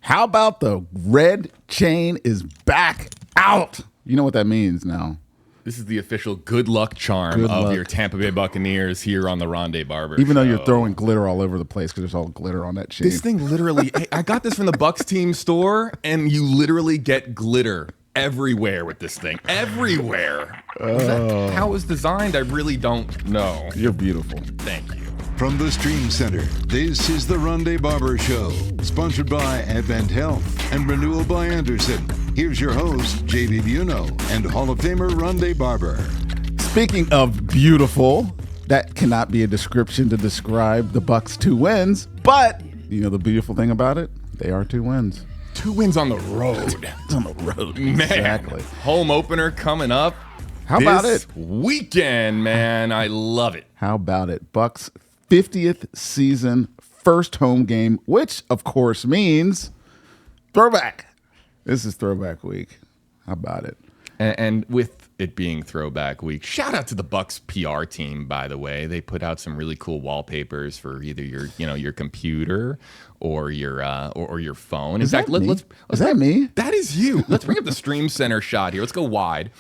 How about the red chain is back out? You know what that means now. This is the official good luck charm of your Tampa Bay Buccaneers here on the Rondé Barber Show. Even though you're throwing glitter all over the place because there's all glitter on that chain. This thing literally, I got this from the Bucs team store, and you literally get glitter everywhere with this thing. Everywhere. How it was designed, I really don't know. You're beautiful. Thank you. From the Stream Center, this is the Rondé Barber Show, sponsored by Advent Health and Renewal by Andersen. Here's your host, JB Buno, and Hall of Famer Rondé Barber. Speaking of beautiful, that cannot be a description to describe the Bucs' 2 wins, but you know the beautiful thing about it? They are 2 wins. 2 wins on the road. It's on the road. Man, exactly. Home opener coming up. How about it? Weekend, man. I love it. How about it? Bucs' 50th season, first home game, which of course means throwback. This is throwback week. How about it? And with it being throwback week, shout out to the Bucs PR team, by the way. They put out some really cool wallpapers for either your computer or your phone. Is that me? That is you. Let's bring up the Stream Center shot here. Let's go wide.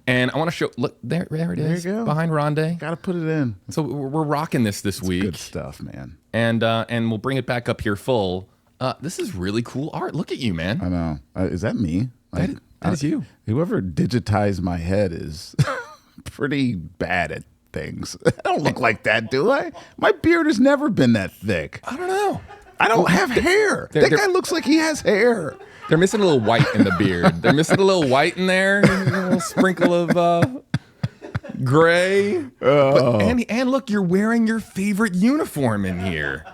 And I want to show, look, there it is, there you go. Behind Rondé. Got to put it in. So we're rocking this week. Good stuff, man. And we'll bring it back up here full. This is really cool art. Look at you, man. I know. Is that me? That is you. Whoever digitized my head is pretty bad at things. I don't look like that, do I? My beard has never been that thick. I don't know. I don't have hair. That guy looks like he has hair. They're missing a little white in the beard. They're missing a little white in there. A little sprinkle of gray. And look, you're wearing your favorite uniform in here.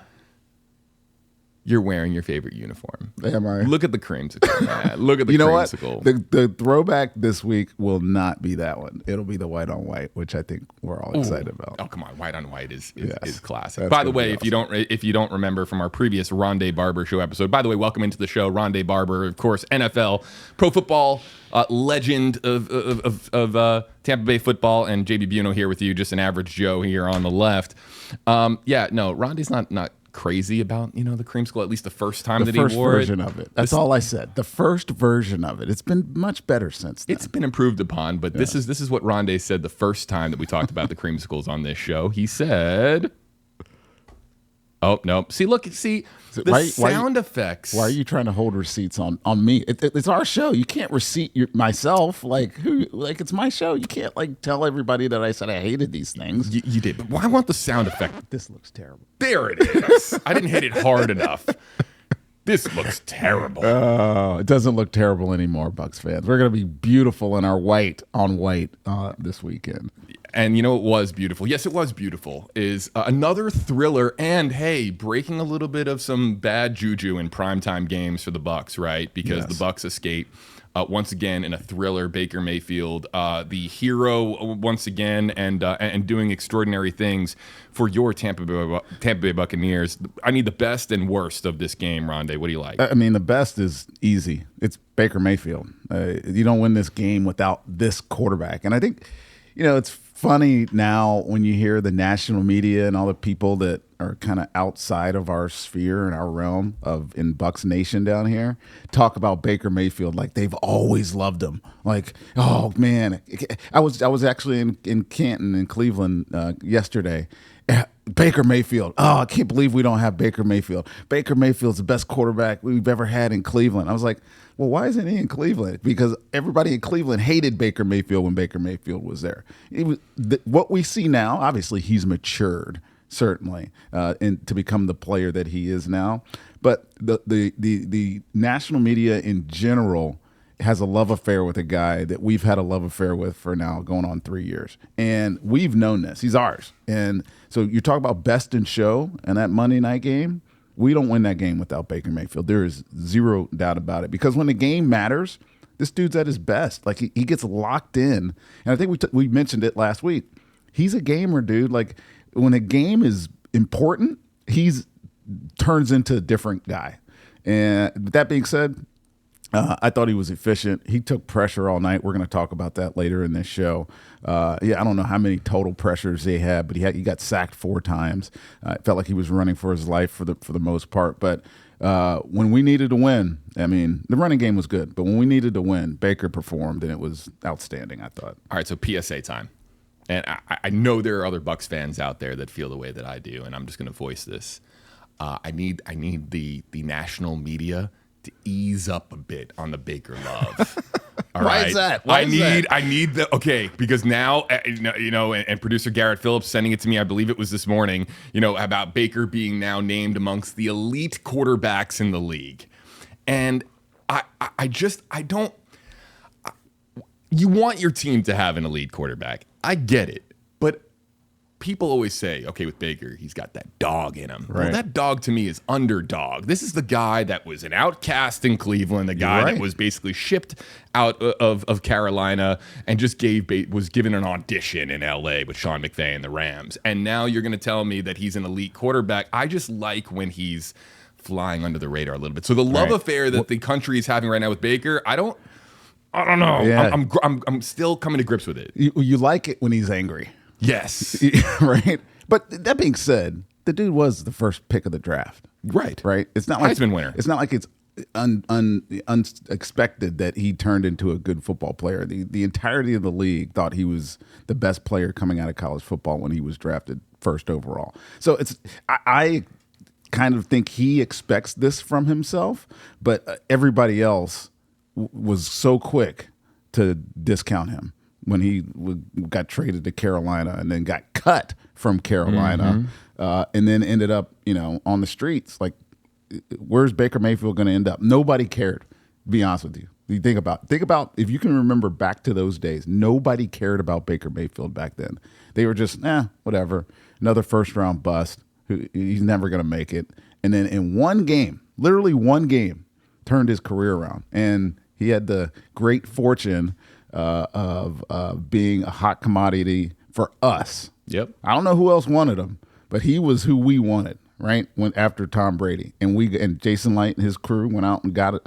You're wearing your favorite uniform. Am I? Look at the creamsicle, man. Look at the you know creamsicle. What? The throwback this week will not be that one. It'll be the white on white, which I think we're all excited about. Oh, come on. White on white is classic. That's by the way, awesome. if you don't remember from our previous Rondé Barber Show episode, by the way, welcome into the show, Rondé Barber, of course, NFL, pro football legend of Tampa Bay football, and JB Buno here with you, just an average Joe here on the left. Rondé's not crazy about the creamsicle, at least the first time that he wore it. The first version of it. That's all I said. The first version of it. It's been much better since then. It's been improved upon, but this is what Rondé said the first time that we talked about the creamsicles on this show. He said, "Oh no! See, sound effects. Why are you trying to hold receipts on me? It's our show. You can't receipt myself. It's my show. You can't tell everybody that I said I hated these things. You did, but why want the sound effect? This looks terrible. There it is. I didn't hit it hard enough. This looks terrible. Oh, it doesn't look terrible anymore, Bucs fans. We're gonna be beautiful in our white on white this weekend." And it was beautiful. Yes, it was beautiful. Is another thriller, and hey, breaking a little bit of some bad juju in primetime games for the Bucs, right? Because the Bucs escape once again in a thriller. Baker Mayfield, the hero once again, and doing extraordinary things for your Tampa Bay Buccaneers. I need the best and worst of this game, Rondé. What do you like? I mean, the best is easy. It's Baker Mayfield. You don't win this game without this quarterback, and I think it's funny now when you hear the national media and all the people that are kind of outside of our sphere and our realm in Bucs Nation down here talk about Baker Mayfield like they've always loved him. Like, oh man, I was actually in Canton in Cleveland yesterday. Baker Mayfield. Oh, I can't believe we don't have Baker Mayfield. Baker Mayfield's the best quarterback we've ever had in Cleveland. I was like, well, why isn't he in Cleveland? Because everybody in Cleveland hated Baker Mayfield when Baker Mayfield was there. What we see now, obviously, he's matured, certainly, to become the player that he is now. But the national media in general has a love affair with a guy that we've had a love affair with for now going on 3 years. And we've known this. He's ours. And so you talk about best in show and that Monday night game, we don't win that game without Baker Mayfield. There is zero doubt about it. Because when the game matters, this dude's at his best. Like, he gets locked in. And I think we mentioned it last week. He's a gamer, dude. Like, when a game is important, he's turns into a different guy. And that being said, I thought he was efficient. He took pressure all night. We're going to talk about that later in this show. I don't know how many total pressures they had, but he got sacked 4 times. It felt like he was running for his life for the most part. But when we needed to win, I mean, the running game was good, but when we needed to win, Baker performed, and it was outstanding, I thought. All right, so PSA time. And I know there are other Bucs fans out there that feel the way that I do, and I'm just going to voice this. I need the national media to ease up a bit on the Baker love. All Why right? is that? I need because now, and producer Garrett Phillips sending it to me, I believe it was this morning, about Baker being now named amongst the elite quarterbacks in the league. And you want your team to have an elite quarterback. I get it. But people always say, okay, with Baker, he's got that dog in him. Right. Well, that dog to me is underdog. This is the guy that was an outcast in Cleveland, the guy that was basically shipped out of Carolina and just was given an audition in LA with Sean McVay and the Rams. And now you're going to tell me that he's an elite quarterback. I just like when he's flying under the radar a little bit. So the love affair that the country is having right now with Baker, I don't know. Yeah. I'm still coming to grips with it. You like it when he's angry. Yes. Right? But that being said, the dude was the first pick of the draft. Right. It's not like Heisman winner. It's not like it's unexpected that he turned into a good football player. The entirety of the league thought he was the best player coming out of college football when he was drafted first overall. So I kind of think he expects this from himself, but everybody else was so quick to discount him when he got traded to Carolina and then got cut from Carolina, and then ended up, on the streets. Like, where's Baker Mayfield going to end up? Nobody cared, to be honest with you. You think about if you can remember back to those days, nobody cared about Baker Mayfield back then. They were just, whatever, another first-round bust. He's never going to make it. And then in one game, literally one game, turned his career around. And he had the great fortune of being a hot commodity for us. Yep. I don't know who else wanted him, but he was who we wanted, right? Went after Tom Brady. And Jason Light and his crew went out and got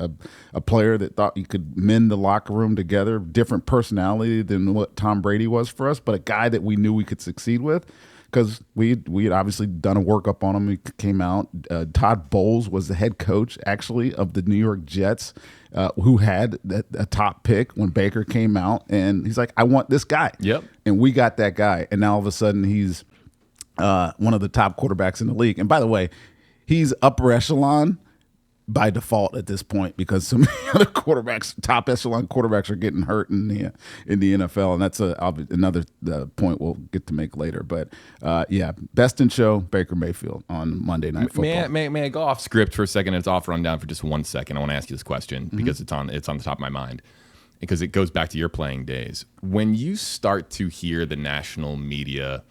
a player that thought he could mend the locker room together, different personality than what Tom Brady was for us, but a guy that we knew we could succeed with. Because we had obviously done a workup on him. He came out. Todd Bowles was the head coach, actually, of the New York Jets, who had a top pick when Baker came out. And he's like, I want this guy. Yep. And we got that guy. And now all of a sudden he's one of the top quarterbacks in the league. And by the way, he's upper echelon by default at this point because so many other quarterbacks, top echelon quarterbacks, are getting hurt in the NFL, and that's another point we'll get to make later. But best in show, Baker Mayfield on Monday Night Football. May I go off script for a second? It's off rundown for just 1 second. I want to ask you this question because it's on the top of my mind because it goes back to your playing days. When you start to hear the national media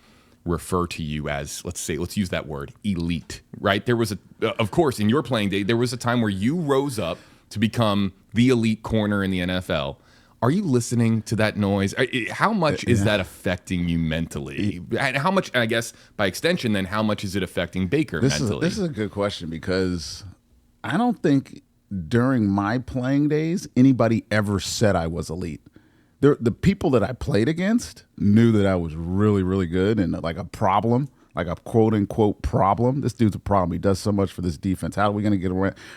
refer to you as, let's use that word, elite, right? There was of course, in your playing day, there was a time where you rose up to become the elite corner in the NFL. Are you listening to that noise? How much is that affecting you mentally? And how much, I guess, by extension, then, how much is it affecting Baker mentally? This is a good question because I don't think during my playing days anybody ever said I was elite. The people that I played against knew that I was really, really good and like a problem, like a quote-unquote problem. This dude's a problem. He does so much for this defense. How are we going to get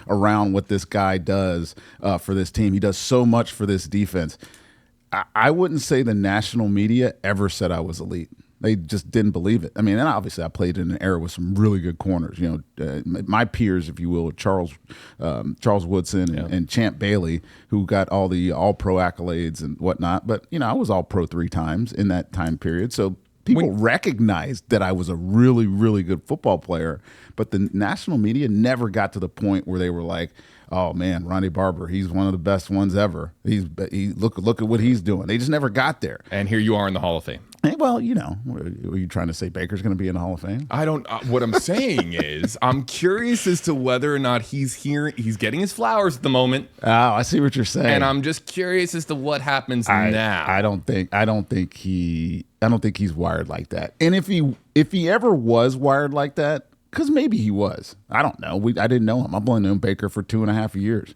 around what this guy does for this team? He does so much for this defense. I wouldn't say the national media ever said I was elite. They just didn't believe it. I mean, and obviously I played in an era with some really good corners. My peers, if you will, Charles Woodson and Champ Bailey, who got all the All-Pro accolades and whatnot. But, I was All-Pro 3 times in that time period. So people recognized that I was a really, really good football player. But the national media never got to the point where they were like, oh, man, Rondé Barber, he's one of the best ones ever. Look at what he's doing. They just never got there. And here you are in the Hall of Fame. Hey, well, are you trying to say Baker's going to be in the Hall of Fame? I don't. What I'm saying is, I'm curious as to whether or not he's here. He's getting his flowers at the moment. Oh, I see what you're saying. And I'm just curious as to what happens now. I don't think he's wired like that. And if he ever was wired like that, because maybe he was. I don't know. I didn't know him. I've only known Baker for 2.5 years.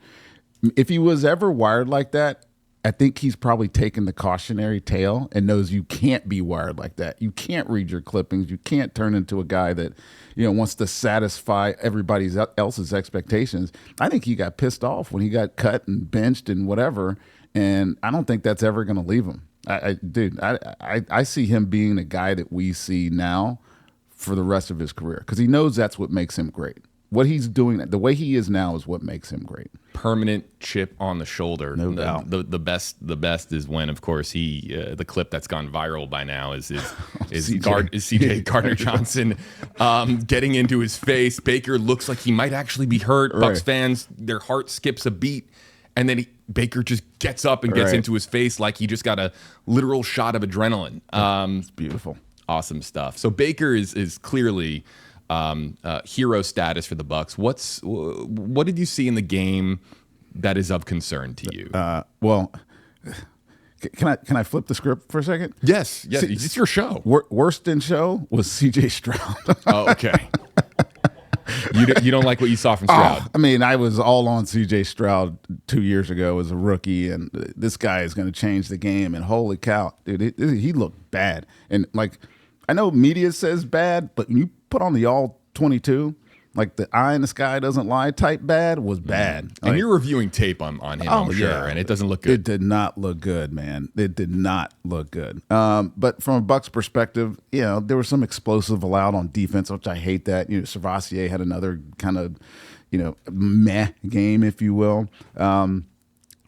If he was ever wired like that, I think he's probably taken the cautionary tale and knows you can't be wired like that. You can't read your clippings. You can't turn into a guy that, wants to satisfy everybody else's expectations. I think he got pissed off when he got cut and benched and whatever, and I don't think that's ever going to leave him. I see him being the guy that we see now for the rest of his career because he knows that's what makes him great. What he's doing, the way he is now, is what makes him great. Permanent chip on the shoulder. No doubt. The best is when, of course, the clip that's gone viral by now is CJ Gardner Johnson getting into his face. Baker looks like he might actually be hurt. Right. Bucs fans, their heart skips a beat, and then Baker just gets up and gets into his face like he just got a literal shot of adrenaline. It's beautiful, awesome stuff. So Baker is clearly hero status for the Bucs. What did you see in the game that is of concern to you? Well, can I flip the script for a second? Yes, it's your show. Worst in show was CJ Stroud. Oh, okay. You don't like what you saw from Stroud? I mean, I was all on CJ Stroud 2 years ago as a rookie, and this guy is going to change the game. And holy cow, dude, he looked bad. And like, I know media says bad, but when you put on the all 22, like the eye in the sky doesn't lie type bad was bad. And you're reviewing tape on him, I'm sure, and it doesn't look good. It did not look good, man. It did not look good. But from a Bucs perspective, there was some explosive allowed on defense, which I hate that. Servatier had another kind of, meh game, if you will. And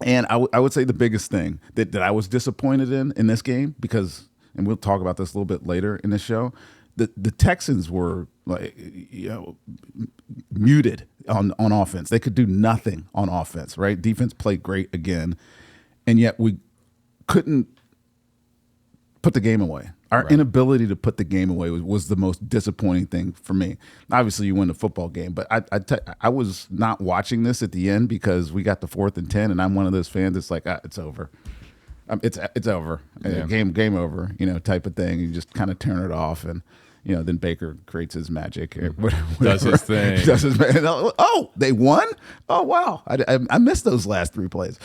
I would say the biggest thing that I was disappointed in this game, because, and we'll talk about this a little bit later in the show, the Texans were muted on offense. They could do nothing on offense, right? Defense played great again, and yet we couldn't put the game away. Our inability to put the game away was the most disappointing thing for me. Obviously, you win the football game, but I was not watching this at the end because we got the 4th and 10, and I'm one of those fans that's like, it's over. It's over. Yeah. Game over, type of thing. You just kind of turn it off, and then Baker creates his magic. Does his thing. Oh, they won? Oh, wow. I missed those last 3 plays.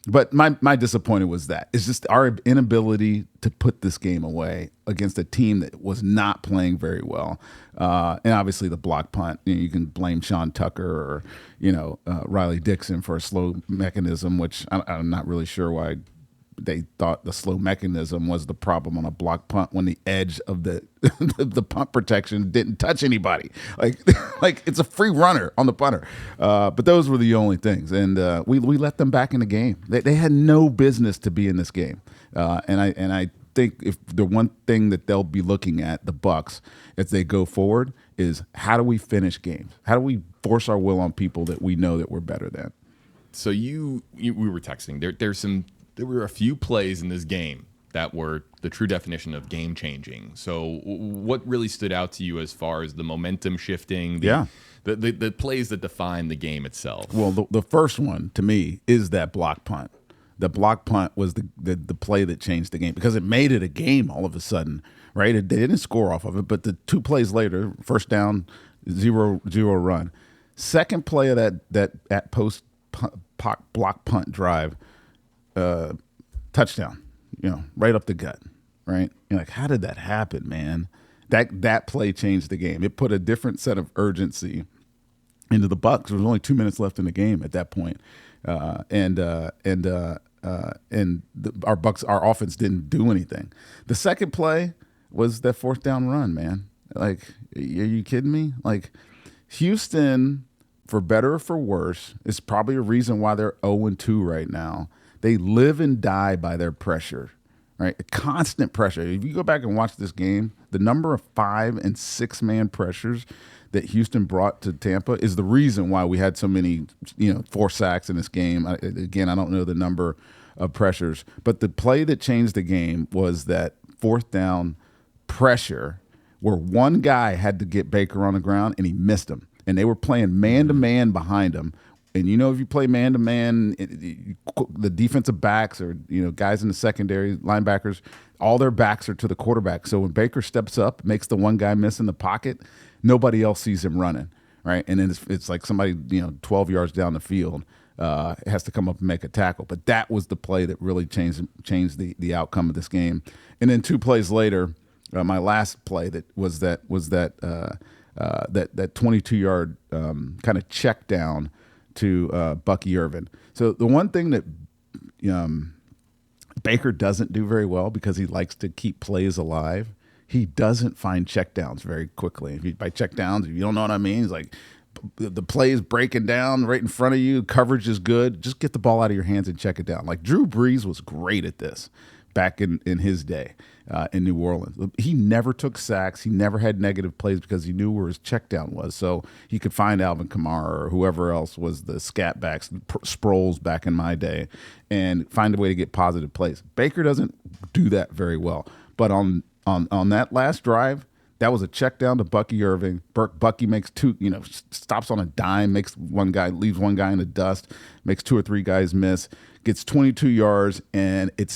But my disappointment was that. It's just our inability to put this game away against a team that was not playing very well. And obviously the block punt, you can blame Sean Tucker or, Riley Dixon for a slow mechanism, which I'm not really sure why they thought the slow mechanism was the problem on a block punt when the edge of the the punt protection didn't touch anybody. Like it's a free runner on the punter. But those were the only things, and we let them back in the game. They had no business to be in this game. And I think if the one thing that they'll be looking at, the Bucs, as they go forward, is how do we finish games? How do we force our will on people that we know that we're better than? So we were texting. There were a few plays in this game that were the true definition of game changing. So what really stood out to you as far as the momentum shifting, the plays that define the game itself? Well, the first one to me is that block punt. The block punt was the play that changed the game because it made it a game all of a sudden, right? They didn't score off of it, but the 2 plays later, first down, 0 run. Second play of that post block punt drive, touchdown, right up the gut, right? You're like, how did that happen, man? That play changed the game. It put a different set of urgency into the Bucs. There was only 2 minutes left in the game at that point, our Bucs, our offense didn't do anything. The second play was that 4th down run, man. Like, are you kidding me? Like, Houston, for better or for worse, is probably a reason why they're 0-2 right now. They live and die by their pressure, right? Constant pressure. If you go back and watch this game, the number of 5- and 6-man pressures that Houston brought to Tampa is the reason why we had so many, 4 sacks in this game. Again, I don't know the number of pressures, but the play that changed the game was that 4th down pressure where one guy had to get Baker on the ground and he missed him. And they were playing man-to-man behind him. And if you play man-to-man, the defensive backs or guys in the secondary, linebackers, all their backs are to the quarterback. So when Baker steps up, makes the one guy miss in the pocket, nobody else sees him running, right? And then it's like somebody 12 yards down the field has to come up and make a tackle. But that was the play that really changed the outcome of this game. And then 2 plays later, my last play that 22-yard kind of check down to Bucky Irvin. So the one thing that Baker doesn't do very well, because he likes to keep plays alive, he doesn't find checkdowns very quickly. By checkdowns, if you don't know what I mean, it's like the play is breaking down right in front of you, coverage is good, just get the ball out of your hands and check it down. Like Drew Brees was great at this back in his day in New Orleans. He never took sacks. He never had negative plays because he knew where his check down was. So he could find Alvin Kamara or whoever else was the scat backs, Sproles back in my day, and find a way to get positive plays. Baker doesn't do that very well. But on that last drive, that was a check down to Bucky Irving. Bucky makes 2, stops on a dime, leaves one guy in the dust, makes 2 or 3 guys miss, gets 22 yards, and it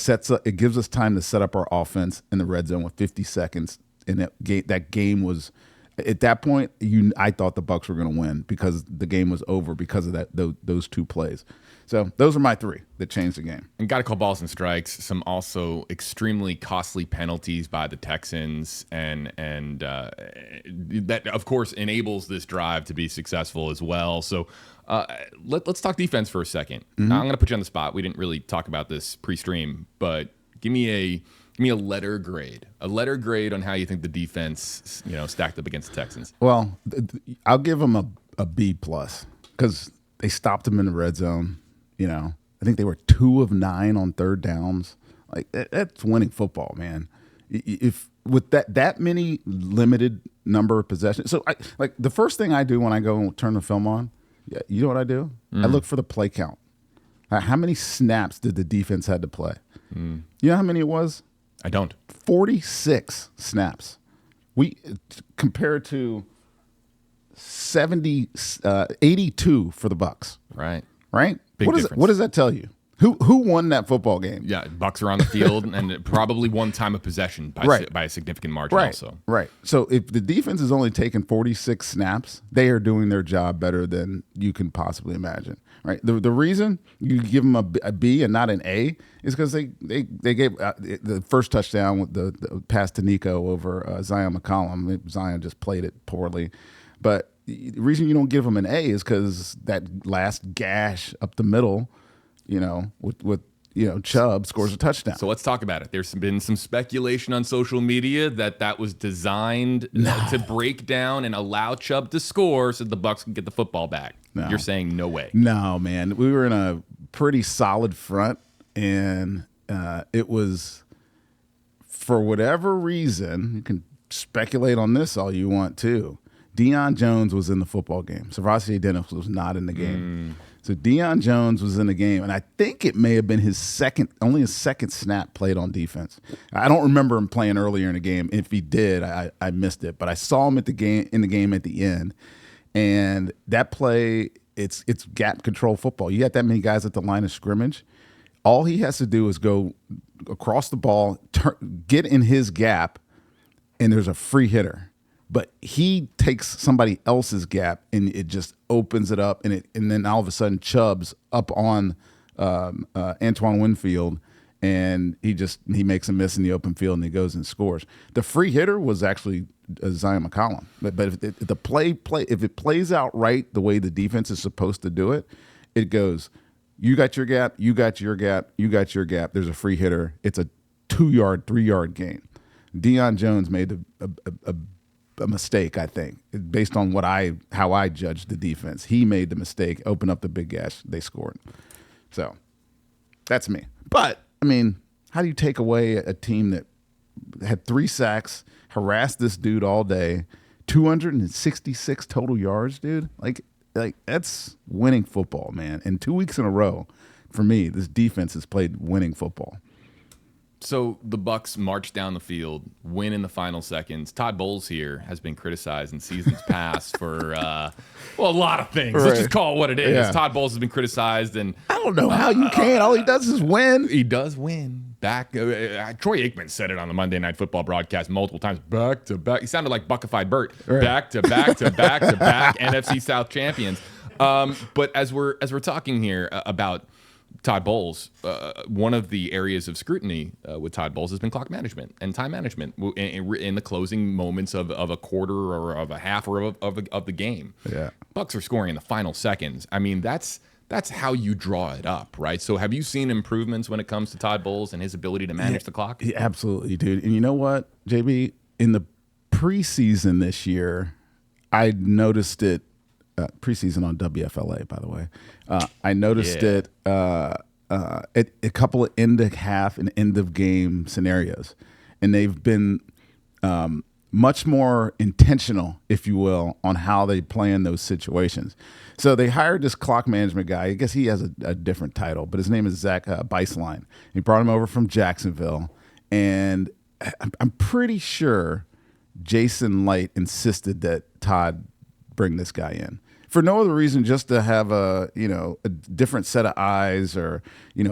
gives us time to set up our offense in the red zone with 50 seconds. And that game was, at that point, I thought the Bucs were going to win because the game was over because of those 2 plays. So those are my 3 that changed the game. And got to call balls and strikes. Some also extremely costly penalties by the Texans, and that of course enables this drive to be successful as well. So let's talk defense for a second. Mm-hmm. Now, I'm going to put you on the spot. We didn't really talk about this pre-stream, but give me a letter grade. A letter grade on how you think the defense stacked up against the Texans. Well, I'll give them a B+ because they stopped them in the red zone. I think they were 2 of 9 on third downs. Like that's winning football, man. If with that many limited number of possessions. So the first thing I do when I go and turn the film on, you know what I do? I look for the play count. How many snaps did the defense had to play? You know how many it was? I don't. 46 snaps. We compared to 82 for the Bucs. Right. Big difference. What does that tell you? Who won that football game? Yeah, Bucs are on the field and probably won time of possession by a significant margin also. Right. So if the defense is only taking 46 snaps, they are doing their job better than you can possibly imagine. Right. The reason you give them a B and not an A is because they gave the first touchdown with the pass to Nico over Zion McCollum. Zion just played it poorly. But the reason you don't give them an A is because that last gash up the middle, with Chubb scores a touchdown. So let's talk about it. There's been some speculation on social media that was designed to break down and allow Chubb to score so the Bucs can get the football back. No. You're saying no way. No, man. We were in a pretty solid front, and it was, for whatever reason, you can speculate on this all you want to, Deion Jones was in the football game. Savasi Dennis was not in the game. So Deion Jones was in the game, and I think it may have been only his second snap played on defense. I don't remember him playing earlier in the game. If he did, I missed it. But I saw him in the game at the end, and that play, it's gap control football. You got that many guys at the line of scrimmage. All he has to do is go across the ball, get in his gap, and there's a free hitter. But he takes somebody else's gap and it just opens it up, and then all of a sudden Chubb's up on Antoine Winfield, and he makes a miss in the open field and he goes and scores. The free hitter was actually Zion McCollum. But if it plays out right the way the defense is supposed to do it, it goes, you got your gap, you got your gap, you got your gap. There's a free hitter. It's a 2-yard, 3-yard gain. Deion Jones made a mistake, I think, based on how I judged the defense. He made the mistake, opened up the big gash, they scored. So that's me. But I mean, how do you take away a team that had 3 sacks, harassed this dude all day, 266 total yards, dude? Like that's winning football, man. And 2 weeks in a row, for me, this defense has played winning football. So the Bucs march down the field, win in the final seconds. Todd Bowles here has been criticized in seasons past for a lot of things. Right. Let's just call it what it is. Yeah. Todd Bowles has been criticized, and I don't know how you can. All he does is win. He does win, back. Troy Aikman said it on the Monday Night Football broadcast multiple times. Back to back. He sounded like Buckified Bert. Right. Back to back to back to back. NFC South champions. But as we're talking here about Todd Bowles, one of the areas of scrutiny with Todd Bowles has been clock management and time management in the closing moments of a quarter or of a half or of the game. Yeah, Bucs are scoring in the final seconds. I mean, that's how you draw it up, right? So have you seen improvements when it comes to Todd Bowles and his ability to manage the clock? Yeah, absolutely, dude. And you know what, JB? In the preseason this year, I noticed it. Preseason on WFLA, by the way. I noticed it at a couple of end of half and end of game scenarios. And they've been much more intentional, if you will, on how they plan those situations. So they hired this clock management guy. I guess he has a different title, but his name is Zach Beislein. He brought him over from Jacksonville. And I'm pretty sure Jason Light insisted that Todd bring this guy in. For no other reason, just to have a different set of eyes, or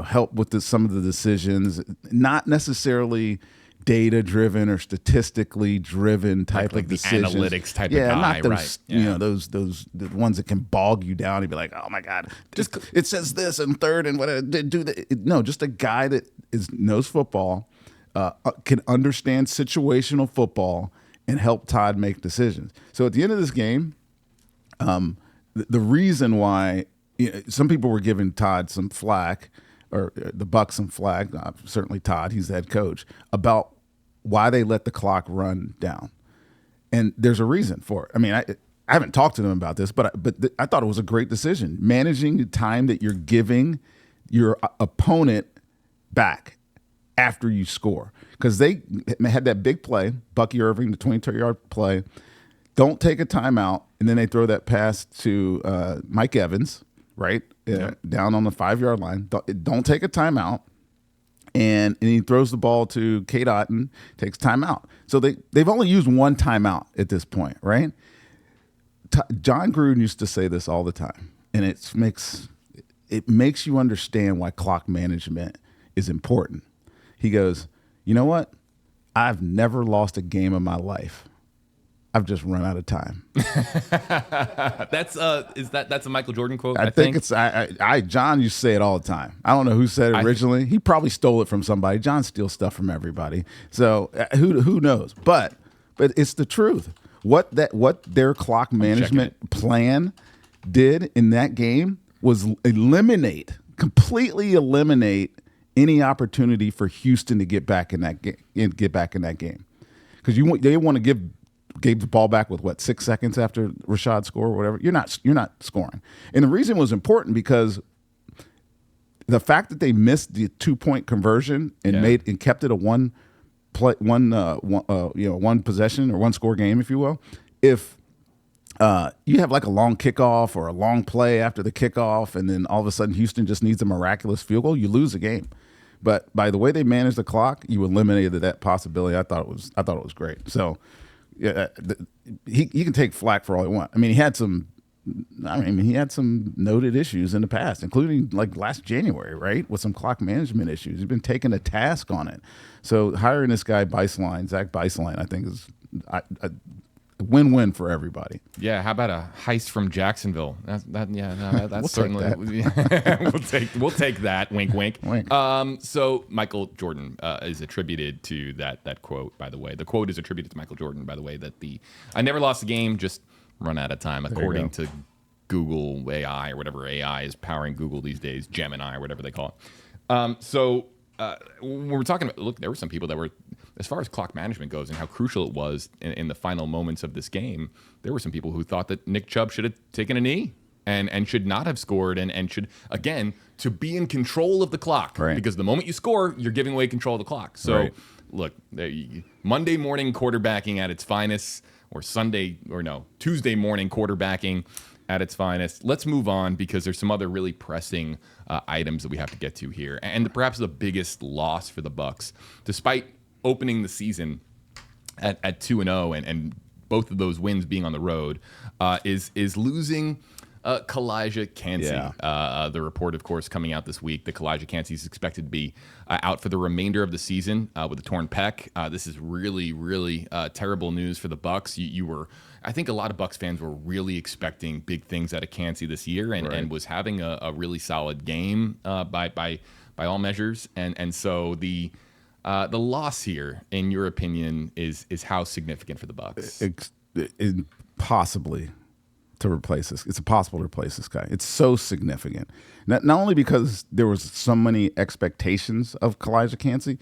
help with some of the decisions, not necessarily data driven or statistically driven type of decisions. The analytics type of guy, not those right? Yeah. Those the ones that can bog you down and be like, oh my god, it says this and third and what do that. No, just a guy that knows football, can understand situational football and help Todd make decisions. So at the end of this game, the reason why some people were giving Todd some flack, or the Bucs some flack, certainly Todd, he's the head coach, about why they let the clock run down. And there's a reason for it. I mean, I haven't talked to them about this, but I thought it was a great decision. Managing the time that you're giving your opponent back after you score. Because they had that big play, Bucky Irving, the 22-yard play. Don't take a timeout, and then they throw that pass to Mike Evans, right, down on the 5-yard line. Don't take a timeout, and he throws the ball to Kate Otten, takes timeout. So they've only used one timeout at this point, right? John Gruden used to say this all the time, and it makes you understand why clock management is important. He goes, you know what? I've never lost a game in my life. I've just run out of time. That's a Michael Jordan quote? I think it's John used to say it all the time. I don't know who said it originally. He probably stole it from somebody. John steals stuff from everybody. So who knows? But it's the truth. What their clock management plan did in that game was completely eliminate any opportunity for Houston to get back in that game. Because they want to gave the ball back with 6 seconds after Rashad score or whatever. You're not scoring. And the reason was important because the fact that they missed the 2-point conversion and kept it a one possession or one score game, if you will. If you have like a long kickoff or a long play after the kickoff, and then all of a sudden Houston just needs a miraculous field goal, you lose the game. But by the way they managed the clock, you eliminated that possibility. I thought it was great. So. Yeah, he can take flack for all he wants. I mean, he had some noted issues in the past, including like last January, right, with some clock management issues. He's been taken to task on it. So hiring this guy Zach Beislein, I think is a win-win for everybody. Yeah, how about a heist from Jacksonville? That's we'll certainly we'll take that. Wink, wink. So Michael Jordan is attributed to that quote. By the way, the quote is attributed to Michael Jordan. By the way, that I never lost a game, just run out of time, according to Google AI or whatever AI is powering Google these days, Gemini or whatever they call it. When we're talking about, look, there were some people that were, as far as clock management goes and how crucial it was in the final moments of this game, there were some people who thought that Nick Chubb should have taken a knee and should not have scored and should, again, to be in control of the clock. Right. Because the moment you score, you're giving away control of the clock. So, look, Monday morning quarterbacking at its finest, or Tuesday morning quarterbacking at its finest. Let's move on because there's some other really pressing items that we have to get to here. And perhaps the biggest loss for the Bucs, despite opening the season at 2-0 and both of those wins being on the road, is losing Kalijah Cansey. Yeah. The report, of course, coming out this week that Kalijah Cansey is expected to be out for the remainder of the season with a torn pec. This is really, really terrible news for the Bucs. You were, I think, a lot of Bucs fans were really expecting big things out of Cansey this year, and was having a really solid game by all measures. And so the loss here, in your opinion, is how significant for the Bucs? Possibly to replace this. It's impossible to replace this guy. It's so significant. Not only because there was so many expectations of Kalijah Cansey.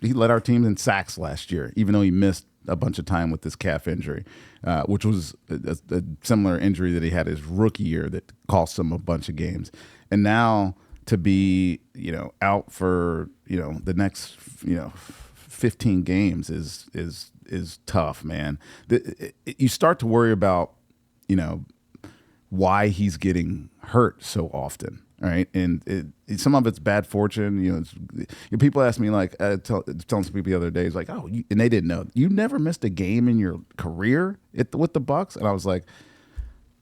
He led our team in sacks last year, even though he missed a bunch of time with this calf injury, which was a similar injury that he had his rookie year that cost him a bunch of games. And now to be, out for, the next, 15 games is tough, man. You start to worry about, why he's getting hurt so often, right? And some of it's bad fortune. People ask me, like, telling some people the other day, it's like, and they didn't know. You never missed a game in your career with the Bucs? And I was like,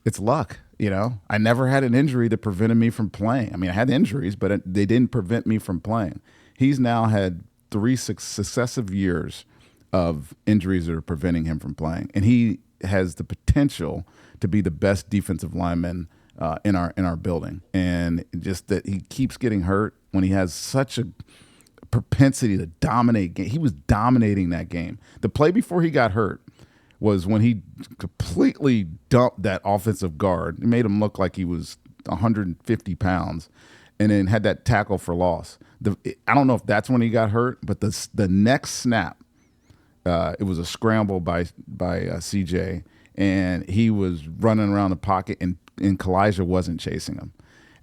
it's luck. I never had an injury that prevented me from playing. I mean, I had injuries, but they didn't prevent me from playing. He's now had 3 successive years of injuries that are preventing him from playing, and he has the potential to be the best defensive lineman in our building. And just that he keeps getting hurt when he has such a propensity to dominate game. He was dominating that game. The play before he got hurt was when he completely dumped that offensive guard. He made him look like he was 150 pounds, and then had that tackle for loss. I don't know if that's when he got hurt, but the next snap, it was a scramble by CJ, and he was running around the pocket, and Kalijah wasn't chasing him.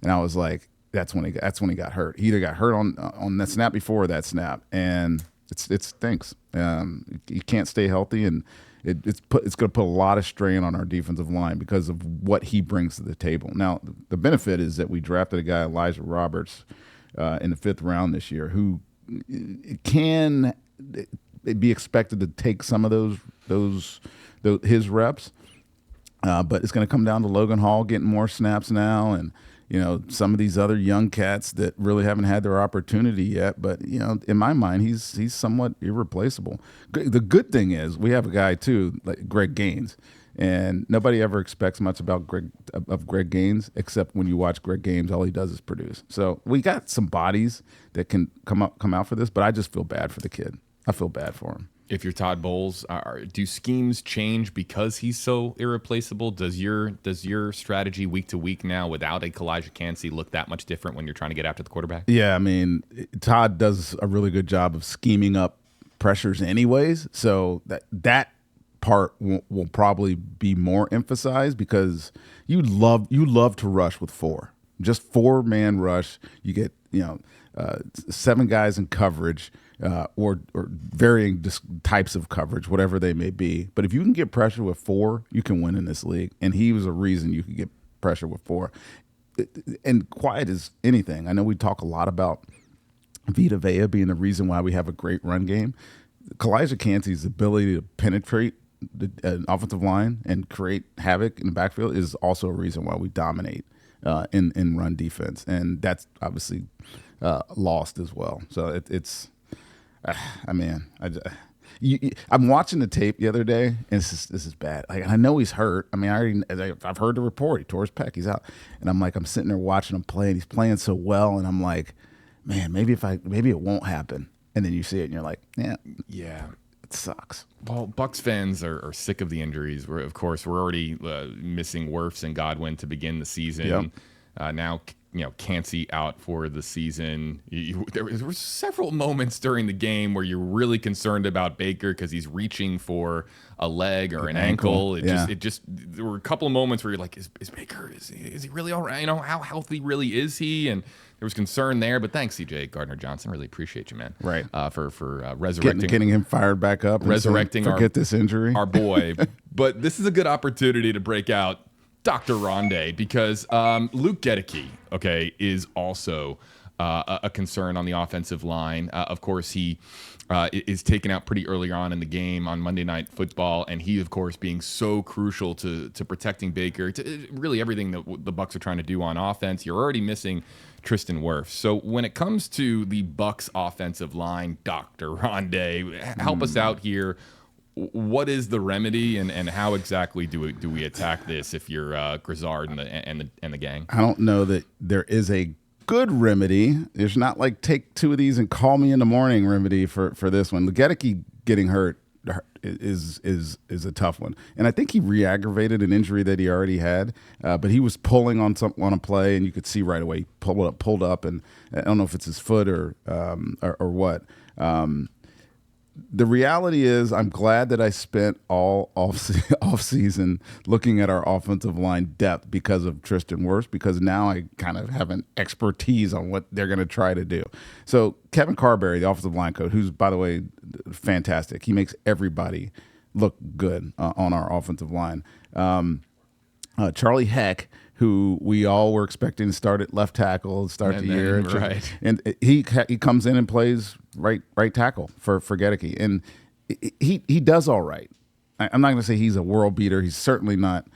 And I was like, that's when he got hurt. He either got hurt on that snap before that snap, and it stinks. He can't stay healthy, and it's going to put a lot of strain on our defensive line because of what he brings to the table. Now, the benefit is that we drafted a guy, Elijah Roberts, in the 5th round this year, who can be expected to take some of his reps, but it's going to come down to Logan Hall getting more snaps now, and some of these other young cats that really haven't had their opportunity yet. But in my mind, he's somewhat irreplaceable. The good thing is we have a guy too, like Greg Gaines, and nobody ever expects much about Greg Gaines, except when you watch Greg Gaines, all he does is produce. So we got some bodies that can come out for this, but I just feel bad for the kid. I feel bad for him. If you're Todd Bowles, do schemes change because he's so irreplaceable? Does your strategy week to week now without a Kalijah Cansey look that much different when you're trying to get after the quarterback? Yeah, I mean, Todd does a really good job of scheming up pressures anyways, so that part will probably be more emphasized because you love to rush with 4. Just 4-man rush. You get 7 guys in coverage. Or varying types of coverage, whatever they may be. But if you can get pressure with 4, you can win in this league. And he was a reason you could get pressure with 4. And quiet as anything. I know we talk a lot about Vita Vea being the reason why we have a great run game. Kalijah Cansey's ability to penetrate an offensive line and create havoc in the backfield is also a reason why we dominate in run defense. And that's obviously lost as well. So it's... I'm watching the tape the other day, and this is bad. Like, I know he's hurt. I mean, I've heard the report. He tore his pec. He's out, and I'm sitting there watching him play, and he's playing so well, and I'm like, man, maybe it won't happen. And then you see it, and you're like, yeah, it sucks. Well, Bucs fans are sick of the injuries. We're already missing Wirfs and Godwin to begin the season. Yep. Now, Cansey out for the season. There were several moments during the game where you're really concerned about Baker because he's reaching for a leg or an ankle. There were a couple of moments where you're like, is Baker, is he really all right? How healthy really is he? And there was concern there, but thanks, CJ Gardner-Johnson. Really appreciate you, man. Right. For resurrecting. Getting him fired back up. Resurrecting this injury. Our boy. But this is a good opportunity to break out Dr. Rondé, because Luke Gedeke, is also a concern on the offensive line. Of course, he is taken out pretty early on in the game on Monday Night Football, and he, of course, being so crucial to protecting Baker, to really everything that the Bucs are trying to do on offense. You're already missing Tristan Wirfs. So when it comes to the Bucs offensive line, Dr. Rondé, help us out here. What is the remedy, and how exactly do we attack this if you're Grizzard and the gang? I don't know that there is a good remedy. There's not like take 2 of these and call me in the morning remedy for this one. Legeticky getting hurt is a tough one, and I think he re-aggravated an injury that he already had. But he was pulling on a play, and you could see right away pulled up, and I don't know if it's his foot or what. The reality is, I'm glad that I spent all off season looking at our offensive line depth because of Tristan Wirfs, because now I kind of have an expertise on what they're going to try to do. So Kevin Carberry, the offensive line coach, who's, by the way, fantastic. He makes everybody look good on our offensive line. Charlie Heck, who we all were expecting to start at left tackle, the year. Right. And he comes in and plays right tackle for Gedeke. And he does all right. I'm not going to say he's a world beater. He's certainly not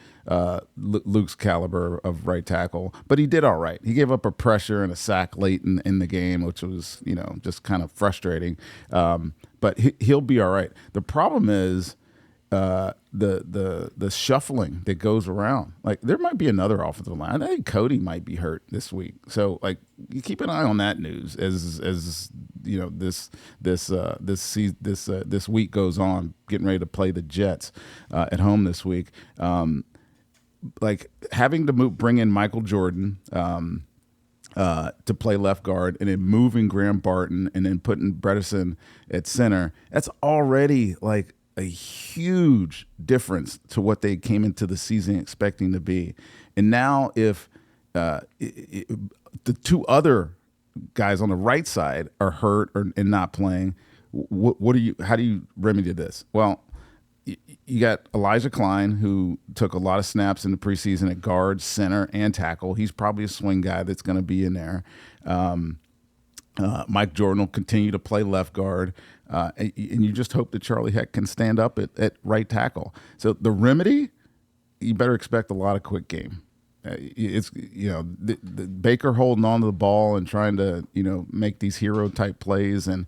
Luke's caliber of right tackle, but he did all right. He gave up a pressure and a sack late in the game, which was, just kind of frustrating. But he'll be all right. The problem is the shuffling that goes around. Like, there might be another offensive line. I think Cody might be hurt this week. So, like, you keep an eye on that news as this week goes on, getting ready to play the Jets at home this week. Like, having to bring in Michael Jordan to play left guard, and then moving Graham Barton, and then putting Bredesen at center, that's already like a huge difference to what they came into the season expecting to be. And now if the 2 other guys on the right side are hurt and not playing, how do you remedy this? Well, you got Elijah Klein, who took a lot of snaps in the preseason at guard, center, and tackle. He's probably a swing guy that's going to be in there. Mike Jordan will continue to play left guard. And you just hope that Charlie Heck can stand up at right tackle. So the remedy, you better expect a lot of quick game. It's the Baker holding on to the ball and trying to make these hero type plays, and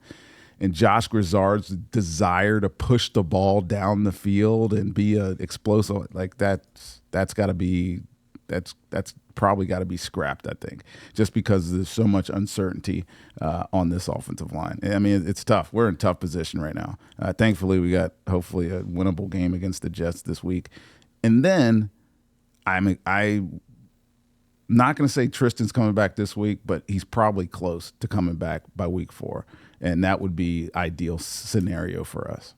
Josh Grizzard's desire to push the ball down the field and be a explosive, like that's probably got to be scrapped, I think, just because there's so much uncertainty on this offensive line. I mean, it's tough. We're in a tough position right now. Thankfully, we got hopefully a winnable game against the Jets this week. And then I'm not going to say Tristan's coming back this week, but he's probably close to coming back by week 4. And that would be ideal scenario for us.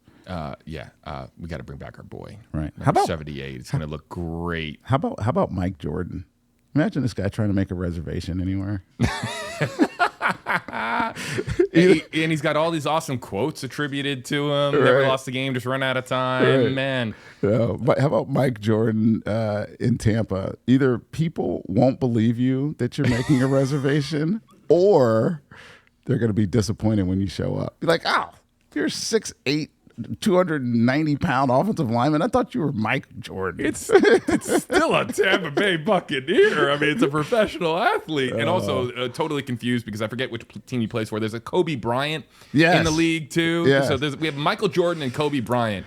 We got to bring back our boy. Right. How about 78? It's going to look great. How about Mike Jordan? Imagine this guy trying to make a reservation anywhere. And he's got all these awesome quotes attributed to him. Right. Never lost a game, just run out of time. Right. Man. But how about Mike Jordan in Tampa? Either people won't believe you that you're making a reservation, or they're going to be disappointed when you show up. Be like, oh, you're 6'8", 290-pound offensive lineman. I thought you were Mike Jordan. It's still a Tampa Bay Buccaneer. I mean, it's a professional athlete. And also totally confused because I forget which team he plays for. There's a Kobe Bryant in the league, too. Yes. So we have Michael Jordan and Kobe Bryant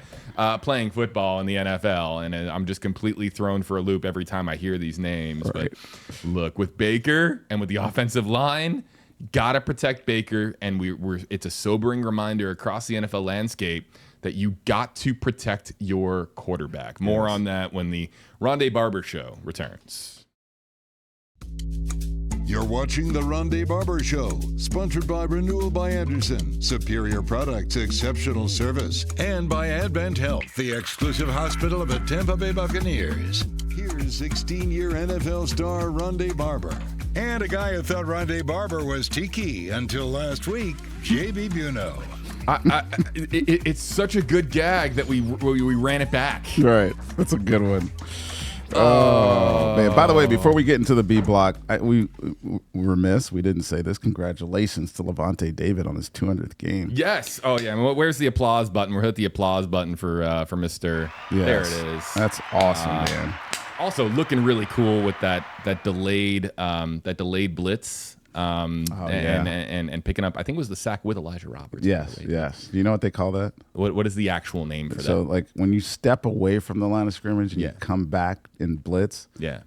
playing football in the NFL. And I'm just completely thrown for a loop every time I hear these names. Right. But look, with Baker and with the offensive line, got to protect Baker, and it's a sobering reminder across the NFL landscape that you got to protect your quarterback. More on that when the Rondé Barber Show returns. You're watching the Rondé Barber Show, sponsored by Renewal by Andersen, superior products, exceptional service, and by Advent Health, the exclusive hospital of the Tampa Bay Buccaneers. Here's 16-year NFL star Rondé Barber. And a guy who thought Rondé Barber was tiki until last week, JB Buno. It's such a good gag that we ran it back. Right. That's a good one. Oh, man. By the way, before we get into the B block, we remiss. We didn't say this. Congratulations to Levante David on his 200th game. Yes. Oh, yeah. I mean, where's the applause button? We're hit the applause button for Mr. Yes. There it is. That's awesome, man. Also looking really cool with that delayed blitz. And picking up, I think it was the sack with Elijah Roberts. Yes. Do you know what they call that? What is the actual name for that? So, like, when you step away from the line of scrimmage and you come back and blitz. Yeah.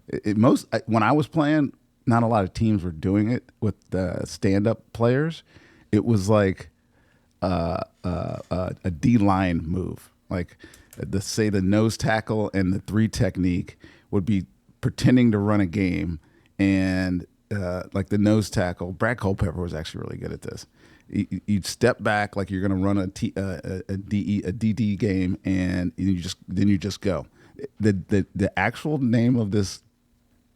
When I was playing, not a lot of teams were doing it with the stand-up players. It was like a D-line move. Like, the nose tackle and the 3 technique would be pretending to run a game, and like the nose tackle, Brad Culpepper was actually really good at this. You'd step back like you're going to run a DD game, and you just go. The actual name of this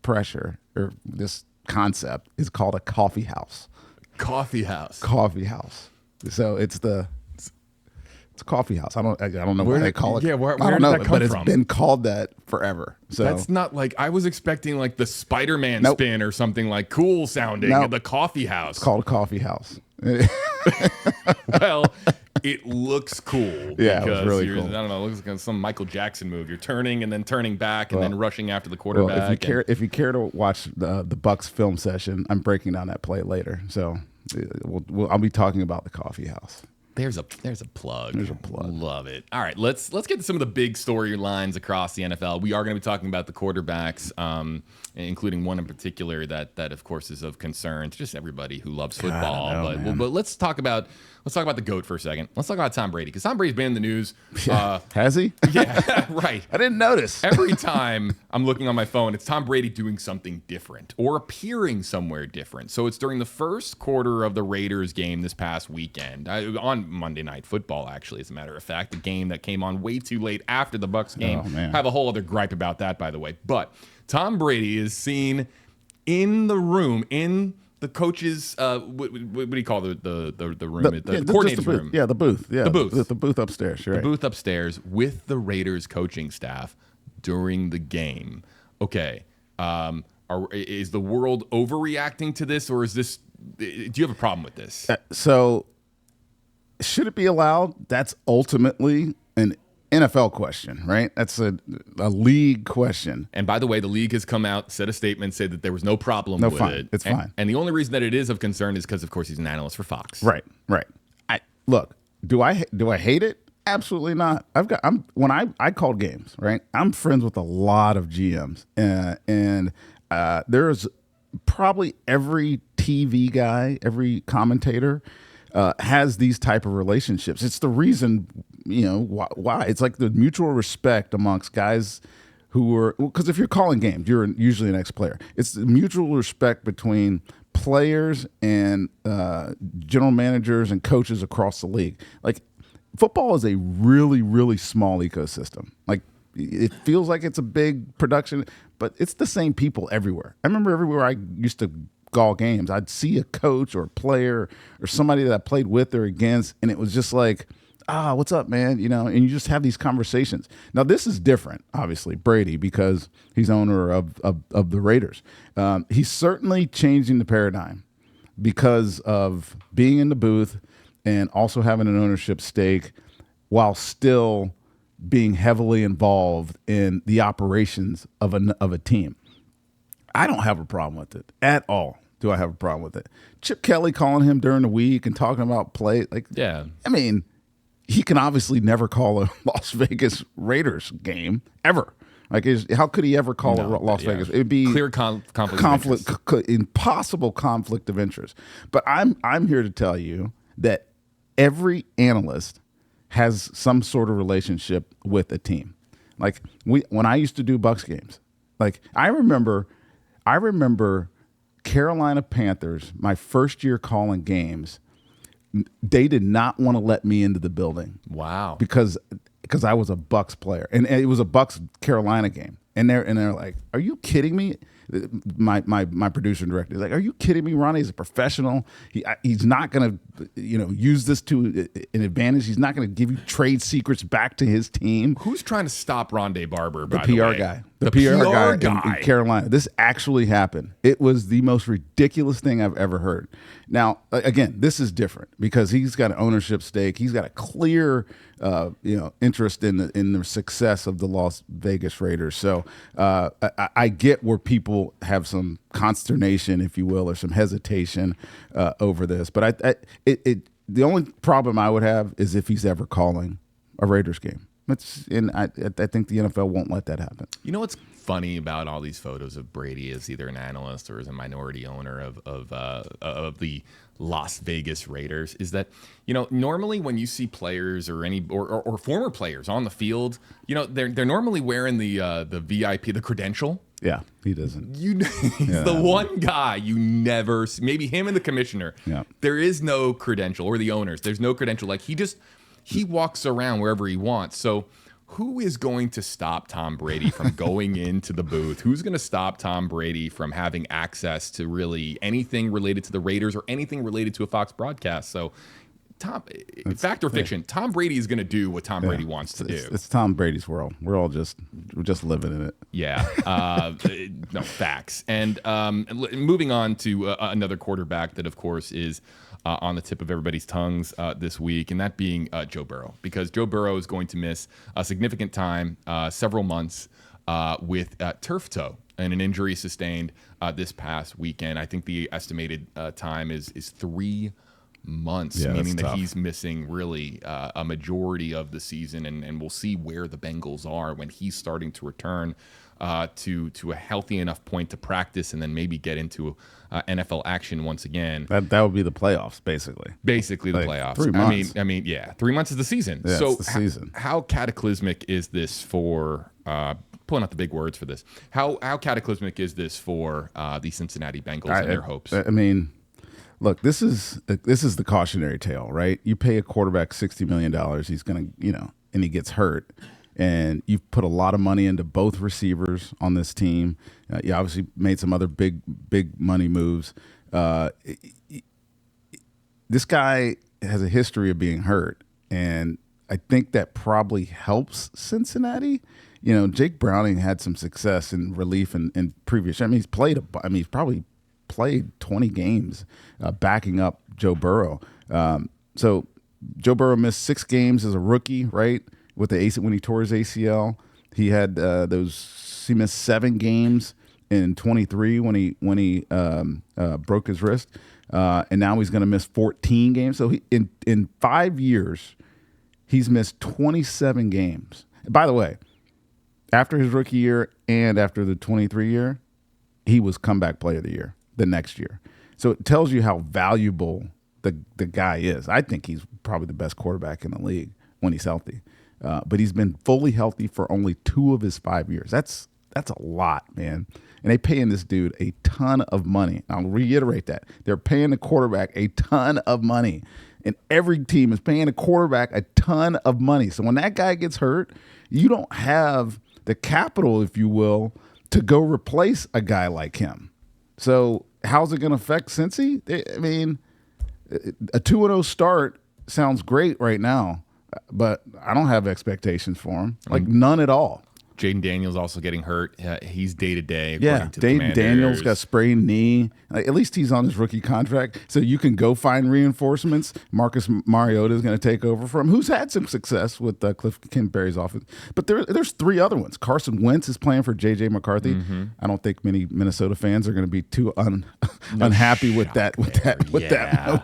pressure or this concept is called a coffee house. Coffee house. So it's a coffee house. I don't know what they call it. Yeah, where I don't did know, that come but from? It's been called that forever. So that's not like, I was expecting like the Spider-Man spin or something like cool sounding. The coffee house. It's called a coffee house. Well, it looks cool. Yeah, it was really cool. I don't know, it looks like some Michael Jackson move. You're turning and then turning back and then rushing after the quarterback. Well, if you care to watch the Bucs film session, I'm breaking down that play later. So I'll be talking about the coffee house. There's a plug. Love it. All right, let's get to some of the big storylines across the NFL. We are going to be talking about the quarterbacks, including one in particular that of course is of concern to just everybody who loves football. But let's talk about the GOAT for a second. Let's talk about Tom Brady, because Tom Brady's been in the news. Has he? Yeah, right. I didn't notice. Every time I'm looking on my phone, it's Tom Brady doing something different or appearing somewhere different. So it's during the first quarter of the Raiders game this past weekend, on Monday Night Football, actually, as a matter of fact, the game that came on way too late after the Bucs game. Oh, man. I have a whole other gripe about that, by the way. But Tom Brady is seen in the room, in the coach's what do you call the room? The coordinator's room. Yeah, the booth. Yeah, the booth. The booth upstairs. Right. The booth upstairs with the Raiders coaching staff during the game. Okay, is the world overreacting to this, or is this? Do you have a problem with this? So, should it be allowed? That's ultimately an NFL question, right? That's a league question. And by the way, the league has come out, said a statement, said that there was no problem with it. It's fine. And the only reason that it is of concern is because, of course, he's an analyst for Fox. Right. Look, do I hate it? Absolutely not. When I called games, right? I'm friends with a lot of GMs, and there's probably every TV guy, every commentator has these type of relationships. It's the reason, why. It's like the mutual respect amongst guys who are, because if you're calling games, you're usually an ex-player. It's the mutual respect between players and general managers and coaches across the league. Like, football is a really, really small ecosystem. Like, it feels like it's a big production, but it's the same people everywhere. I remember everywhere I used to call games, I'd see a coach or a player or somebody that I played with or against, and it was just like, what's up, man? And you just have these conversations. Now, this is different, obviously, Brady, because he's owner of the Raiders. He's certainly changing the paradigm because of being in the booth and also having an ownership stake while still being heavily involved in the operations of a team. I don't have a problem with it at all. Do I have a problem with it? Chip Kelly calling him during the week and talking about play. I mean, he can obviously never call a Las Vegas Raiders game ever. How could he ever call a Las Vegas? It'd be clear conflict, impossible conflict of interest. But I'm here to tell you that every analyst has some sort of relationship with a team. Like, when I used to do Bucs games, like I remember Carolina Panthers, my first year calling games, they did not want to let me into the building. Wow. Because I was a Bucs player, and it was a Bucs Carolina game, and they're like, "Are you kidding me?" my producer and director is like, are you kidding me? Ronde's a professional. He's not going to use this to an advantage. He's not going to give you trade secrets back to his team. Who's trying to stop Rondé Barber? The PR guy. The PR guy in Carolina. This actually happened. It was the most ridiculous thing I've ever heard. Now, again, this is different because he's got an ownership stake. He's got a clear, interest in the success of the Las Vegas Raiders. So I get where people have some consternation, if you will, or some hesitation over this. But the only problem I would have is if he's ever calling a Raiders game. I think the NFL won't let that happen. You know what's funny about all these photos of Brady as either an analyst or as a minority owner of the Las Vegas Raiders is that, normally when you see players or former players on the field, they're normally wearing the VIP, the credential. Yeah, he doesn't. He's the one guy you never see. Maybe him and the commissioner. Yeah. There is no credential, or the owners. There's no credential. Like he walks around wherever he wants. So who is going to stop Tom Brady from going into the booth? Who's going to stop Tom Brady from having access to really anything related to the Raiders or anything related to a Fox broadcast? So fact or fiction, Tom Brady is going to do what Tom Brady wants to do. It's Tom Brady's world. We're just living in it. Yeah. No, facts. And moving on to another quarterback that, of course, is on the tip of everybody's tongues this week, and that being Joe Burrow, because Joe Burrow is going to miss a significant time, several months, with turf toe and an injury sustained this past weekend. I think the estimated time is 3 months, meaning that he's missing really a majority of the season, and we'll see where the Bengals are when he's starting to return to a healthy enough point to practice and then maybe get into NFL action once again. That would be the playoffs, basically. Basically the playoffs. 3 months. I mean, 3 months is the season. Yeah, so it's the season. How cataclysmic is this for pulling out the big words for this? How cataclysmic is this for the Cincinnati Bengals and their hopes? I mean, look, this is the cautionary tale, right? You pay a quarterback $60 million, he's going to, and he gets hurt. And you've put a lot of money into both receivers on this team. You obviously made some other big money moves. This guy has a history of being hurt, and I think that probably helps Cincinnati. Jake Browning had some success in relief in previous. He's probably played 20 games backing up Joe Burrow. So Joe Burrow missed 6 games as a rookie, right? With when he tore his ACL, he had he missed 7 games in 23 when he broke his wrist, and now he's going to miss 14 games. So in 5 years, he's missed 27 games. By the way, after his rookie year and after the 23 year, he was comeback player of the year the next year. So it tells you how valuable the guy is. I think he's probably the best quarterback in the league when he's healthy. But he's been fully healthy for only 2 of his 5 years. That's a lot, man. And they paying this dude a ton of money. I'll reiterate that. They're paying the quarterback a ton of money. And every team is paying a quarterback a ton of money. So when that guy gets hurt, you don't have the capital, if you will, to go replace a guy like him. So how's it going to affect Cincy? I mean, a 2-0 start sounds great right now. But I don't have expectations for him, none at all. Jaden Daniels also getting hurt. He's day-to-day. Yeah, Jaden Daniels got a sprained knee. At least he's on his rookie contract, so you can go find reinforcements. Marcus Mariota is going to take over for him, who's had some success with Cliff Kingsbury's offense. But there's 3 other ones. Carson Wentz is playing for J.J. McCarthy. Mm-hmm. I don't think many Minnesota fans are going to be too unhappy with that moment.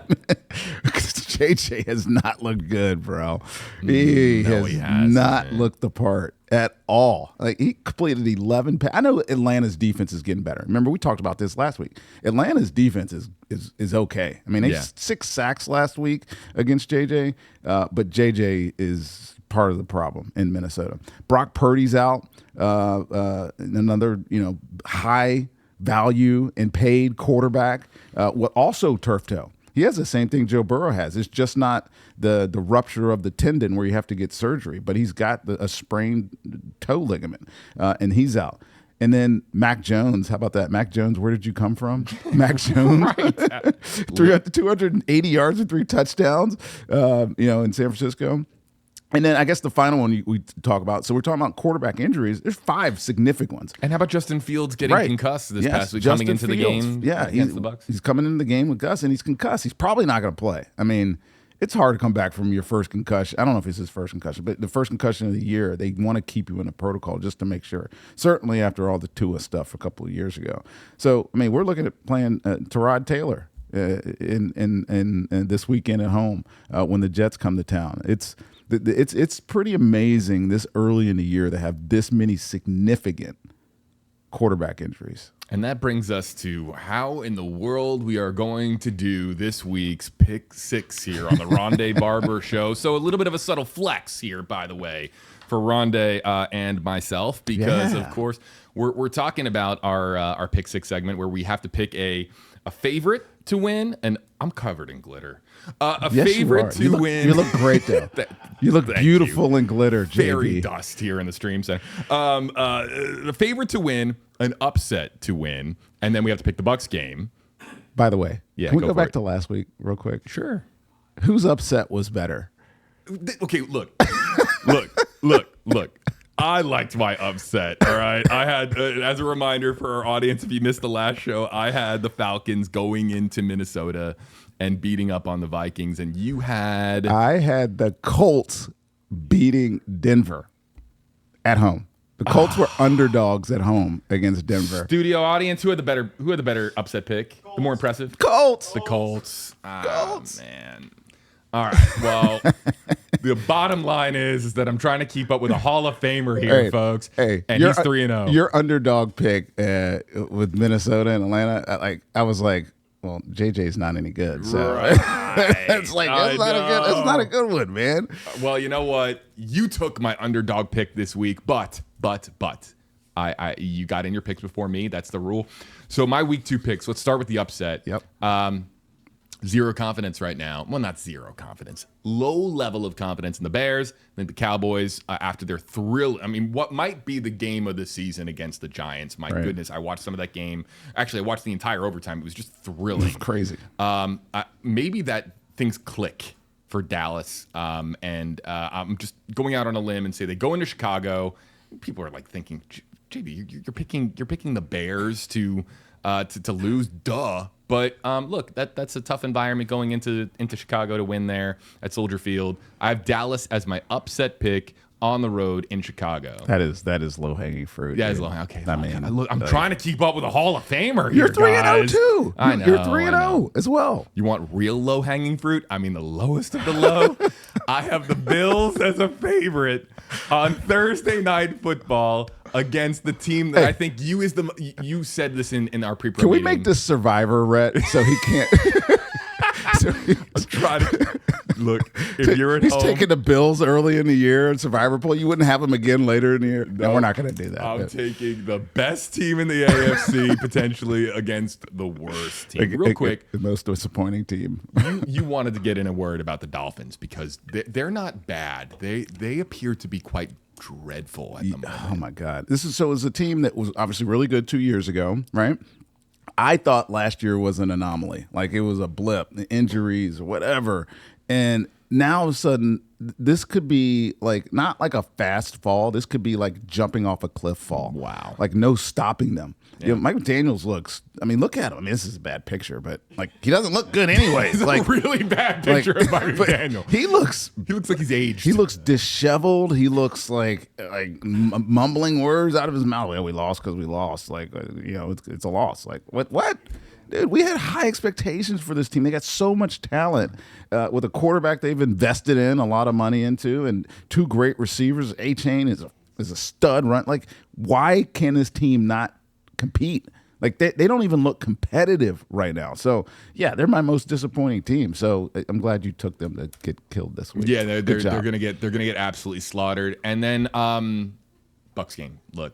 J.J. has not looked good, bro. He has not looked the part at all. He completed 11 I know Atlanta's defense is getting better. Remember, we talked about this last week. Atlanta's defense is okay. I mean, they 6 sacks last week against JJ, but JJ is part of the problem in Minnesota. Brock Purdy's out, another high value and paid quarterback. What also turf toe. He has the same thing Joe Burrow has. It's just not the rupture of the tendon where you have to get surgery, but he's got a sprained toe ligament, and he's out. And then Mac Jones, how about that? Mac Jones, where did you come from? Mac Jones, 280 yards and 3 touchdowns, in San Francisco. And then I guess the final one we talk about. So we're talking about quarterback injuries. There's 5 significant ones. And how about Justin Fields getting concussed this past week, Justin coming into Fields. the game Yeah, against the Bucs? He's coming into the game with Gus, and he's concussed. He's probably not going to play. I mean, it's hard to come back from your first concussion. I don't know if it's his first concussion, but the first concussion of the year, they want to keep you in a protocol just to make sure. Certainly after all the Tua stuff a couple of years ago. So, I mean, we're looking at playing Tyrod Taylor in this weekend at home when the Jets come to town. It's pretty amazing this early in the year to have this many significant quarterback injuries. And that brings us to how in the world we are going to do this week's Pick 6 here on the Rondé Barber Show. So a little bit of a subtle flex here, by the way, for Rondé and myself, because, of course, we're talking about our Pick 6 segment where we have to pick a favorite to win, and I'm covered in glitter. Favorite to win. You look great, though. You look beautiful in glitter, JB. Fairy dust here in the stream center. The favorite to win, an upset to win, and then we have to pick the Bucs game. By the way, can we go back to last week real quick? Sure. Whose upset was better? Okay, look. I liked my upset, all right? I had, as a reminder for our audience, if you missed the last show, I had the Falcons going into Minnesota and beating up on the Vikings, and you had... I had the Colts beating Denver at home. The Colts were underdogs at home against Denver. Studio audience, who had the better upset pick? Colts. The more impressive? Colts. The Colts. Colts. Man. All right. Well, the bottom line is that I'm trying to keep up with a Hall of Famer here, folks. Hey, and he's 3-0. Your underdog pick with Minnesota and Atlanta, I was like, well, JJ's not any good. So right. it's not a good one, man. Well, you know what? You took my underdog pick this week, but you got in your picks before me. That's the rule. So my week 2 picks. Let's start with the upset. Yep. Zero confidence right now. Well, not zero confidence. Low level of confidence in the Bears. I think the Cowboys, after their thrill. I mean, what might be the game of the season against the Giants. My goodness, I watched some of that game. Actually, I watched the entire overtime. It was just thrilling. It was crazy. Maybe that things click for Dallas. And I'm just going out on a limb and say they go into Chicago. People are like thinking, JB, you're picking the Bears to lose. Duh. But look, that's a tough environment going into Chicago to win there at Soldier Field. I have Dallas as my upset pick on the road in Chicago. That is low hanging fruit. That is low. Okay, I mean, I'm trying to keep up with a Hall of Famer here. You're 3-0 too. I know. You're 3-0 as well. You want real low hanging fruit? I mean, the lowest of the low. I have the Bills as a favorite on Thursday Night Football against the team that I think you said this in our pre-pro Can we meeting. make this Survivor, Rhett, so he can't... I'm trying to look. If you're at he's home, taking the Bills early in the year in Survivor pool. You wouldn't have him again later in the year. No, we're not going to do that. I'm taking the best team in the AFC potentially against the worst team. Real quick, the most disappointing team. you wanted to get in a word about the Dolphins because they're not bad. They appear to be quite dreadful at the moment. Oh my God! This is a team that was obviously really good 2 years ago, right? I thought last year was an anomaly, like it was a blip, injuries, whatever, and now all of a sudden this could be like not like a fast fall. This could be like jumping off a cliff fall. Wow, like no stopping them. Yeah. You know, Mike McDaniels looks. I mean, look at him. I mean, this is a bad picture, but like he doesn't look good anyways. It's like a really bad picture of Mike McDaniel. He looks like he's aged. He looks disheveled. He looks like mumbling words out of his mouth. Well, we lost because we lost. Like it's a loss. Like what? Dude, we had high expectations for this team. They got so much talent with a quarterback they've invested in a lot of money into, and 2 great receivers. A-Chain is a stud run. Like, why can this team not compete? Like they don't even look competitive right now. So yeah, they're my most disappointing team. So I'm glad you took them to get killed this week. Yeah, they're gonna get absolutely slaughtered. And then Bucs game. Look.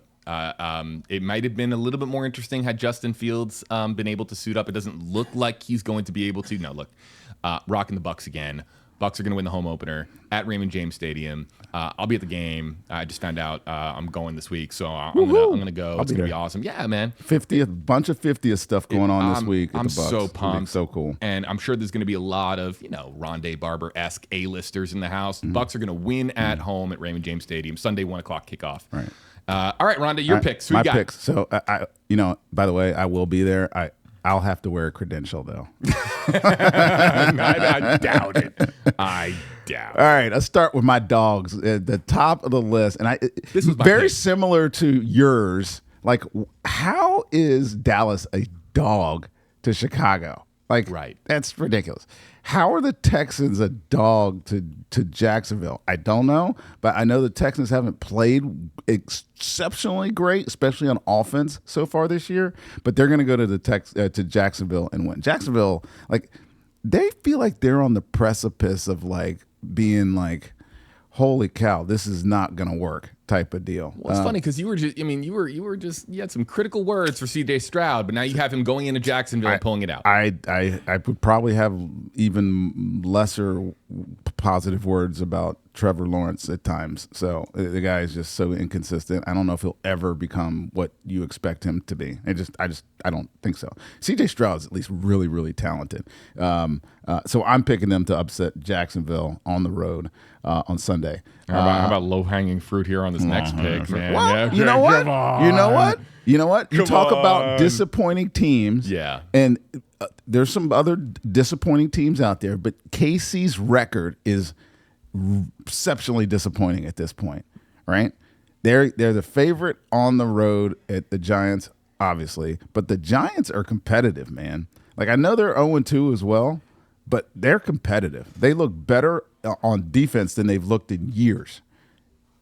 It might have been a little bit more interesting had Justin Fields been able to suit up. It doesn't look like he's going to be able to. No, look, rocking the Bucs again. Bucs are going to win the home opener at Raymond James Stadium. I'll be at the game. I just found out I'm going this week, so I'm gonna go. It's gonna be awesome. Yeah, man. 50th, bunch of 50th stuff going on this week. I'm at the Bucs. so pumped. So cool. And I'm sure there's gonna be a lot of Rondé Barber-esque A-listers in the house. Bucs are gonna win at home at Raymond James Stadium Sunday 1 o'clock kickoff. Right. All right, Rondé, your picks. Who you got? My picks. So I by the way, I will be there. I'll have to wear a credential though. I doubt it. I doubt. All right, let's start with my dogs at the top of the list, and this was very similar to yours. Like, how is Dallas a dog to Chicago? Like, right. That's ridiculous. How are the Texans a dog to Jacksonville? I don't know, but I know the Texans haven't played exceptionally great, especially on offense so far this year. But they're going to go to to Jacksonville and win. Jacksonville, like, they feel like they're on the precipice of like being like, holy cow, this is not going to work type of deal. Well, it's funny because you had some critical words for C.J. Stroud, but now you have him going into Jacksonville and pulling it out. I would probably have even lesser positive words about Trevor Lawrence at times. So the guy is just so inconsistent. I don't know if he'll ever become what you expect him to be. I don't think so. C.J. Stroud is at least really, really talented. So I'm picking them to upset Jacksonville on the road on Sunday. How about low-hanging fruit here on this next pick, man? Well, yeah, you know what? You know what? You talk about disappointing teams. Yeah. And there's some other disappointing teams out there, but KC's record is exceptionally disappointing at this point, right? They're the favorite on the road at the Giants, obviously, but the Giants are competitive, man. Like, I know they're 0-2 as well, but they're competitive. They look better on defense than they've looked in years.